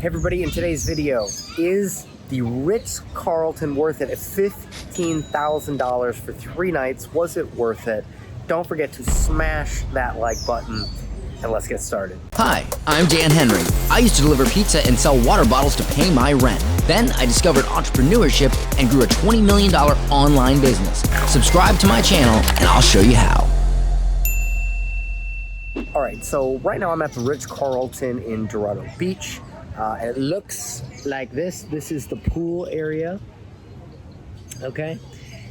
Hey everybody, in today's video, is the Ritz-Carlton worth it at $15,000 for 3 nights? Was it worth it? Don't forget to smash that like button and let's get started. Hi, I'm Dan Henry. I used to deliver pizza and sell water bottles to pay my rent. Then I discovered entrepreneurship and grew a $20 million online business. Subscribe to my channel and I'll show you how. All right, so right now I'm at the Ritz-Carlton in Dorado Beach. And it looks like this. This is the pool area. Okay.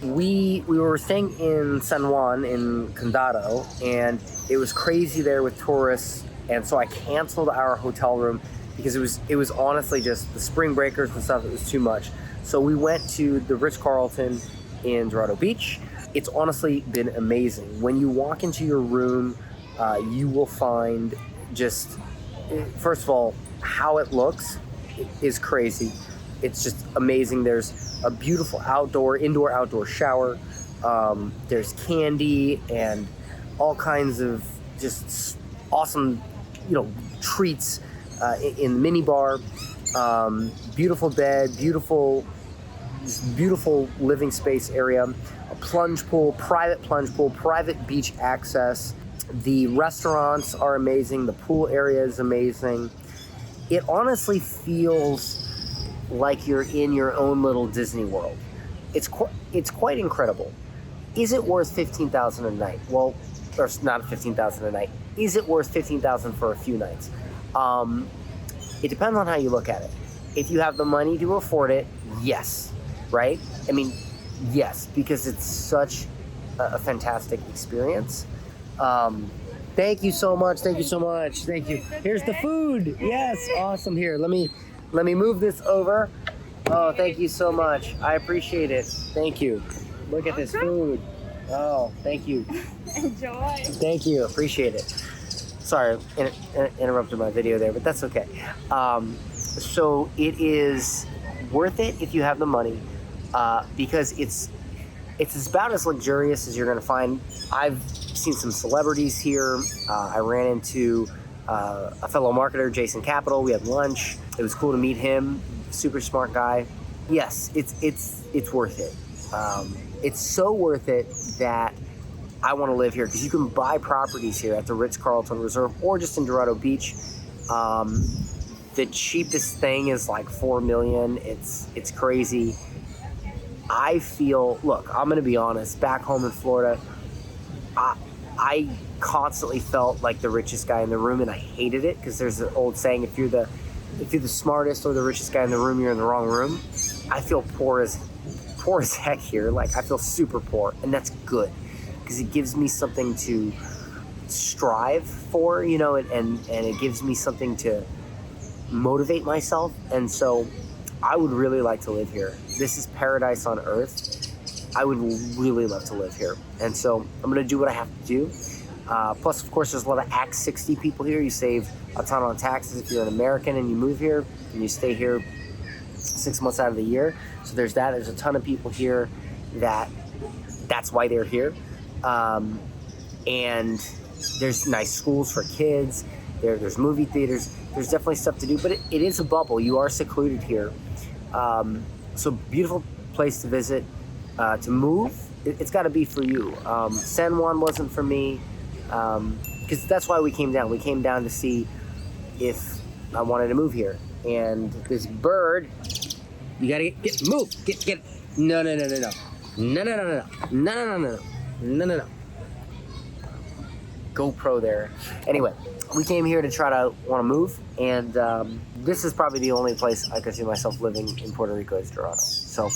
We were staying in San Juan in Condado, and it was crazy there with tourists, and so I canceled our hotel room because it was honestly just the spring breakers and stuff. It was too much. So we went to the Ritz-Carlton in Dorado Beach. It's honestly been amazing. When you walk into your room, you will find just, first of all, how it looks is crazy. It's just amazing. There's a beautiful indoor-outdoor shower. There's candy and all kinds of just awesome, treats in the mini bar. Beautiful bed, beautiful living space area. A plunge pool, private beach access. The restaurants are amazing. The pool area is amazing. It honestly feels like you're in your own little Disney World. It's quite incredible. Is it worth $15,000 a night? Well, or not $15,000 a night. Is it worth $15,000 for a few nights? It depends on how you look at it. If you have the money to afford it, yes, right? I mean, yes, because it's such a fantastic experience. Thank you so much. Thank you so much. Thank you. Here's the food. Yes, awesome. Here, let me move this over. Oh, thank you so much. I appreciate it. Thank you. Look at this food. Oh, thank you. Enjoy. Thank you. Appreciate it. Sorry, interrupted my video there, but that's okay. So it is worth it if you have the money, because it's about as luxurious as you're going to find. I've seen some celebrities here. I ran into a fellow marketer, Jason Capital. We had lunch. It was cool to meet him. Super smart guy. Yes, it's worth it. It's so worth it that I want to live here because you can buy properties here at the Ritz-Carlton Reserve or just in Dorado Beach. The cheapest thing is like $4 million. It's crazy. I feel, look, I'm going to be honest, back home in Florida, I constantly felt like the richest guy in the room, and I hated it because there's an old saying, if you're the smartest or the richest guy in the room, you're in the wrong room. I feel poor as heck here. Like, I feel super poor, and that's good because it gives me something to strive for, and it gives me something to motivate myself. And so I would really like to live here. This is paradise on earth. I would really love to live here. And so I'm going to do what I have to do. Plus, of course, there's a lot of Act 60 people here. You save a ton on taxes if you're an American and you move here and you stay here 6 months out of the year. So there's that. There's a ton of people here that's why they're here. And there's nice schools for kids. There's movie theaters. There's definitely stuff to do, but it is a bubble. You are secluded here. So beautiful place to visit. To move, it's got to be for you. San Juan wasn't for me, because that's why we came down. We came down to see if I wanted to move here. And this bird, you gotta move. Get. No. GoPro there. Anyway, we came here to try to want to move, and this is probably the only place I could see myself living in Puerto Rico is Dorado. So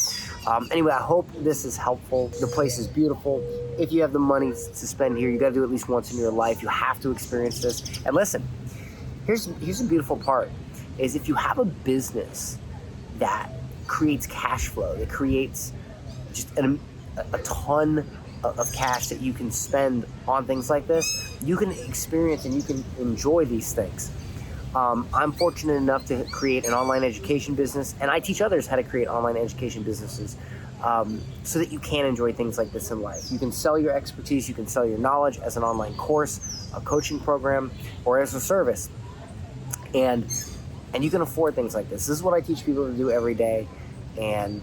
anyway, I hope this is helpful. The place is beautiful. If you have the money to spend here, you got to do it at least once in your life. You have to experience this. And listen, here's the beautiful part, is if you have a business that creates cash flow, that creates just a ton of cash that you can spend on things like this, you can experience and you can enjoy these things. I'm fortunate enough to create an online education business, and I teach others how to create online education businesses so that you can enjoy things like this in life. You can sell your expertise, you can sell your knowledge as an online course, a coaching program, or as a service. And and you can afford things like this. This is what I teach people to do every day, and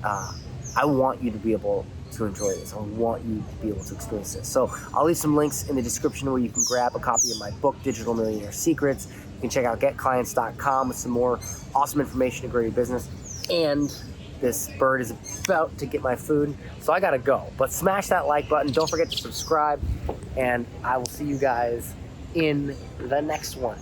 I want you to be able to enjoy this. I want you to be able to experience this. So I'll leave some links in the description where you can grab a copy of my book, Digital Millionaire Secrets. You can check out getclients.com with some more awesome information to grow your business. And this bird is about to get my food, so I gotta go. But smash that like button. Don't forget to subscribe, and I will see you guys in the next one.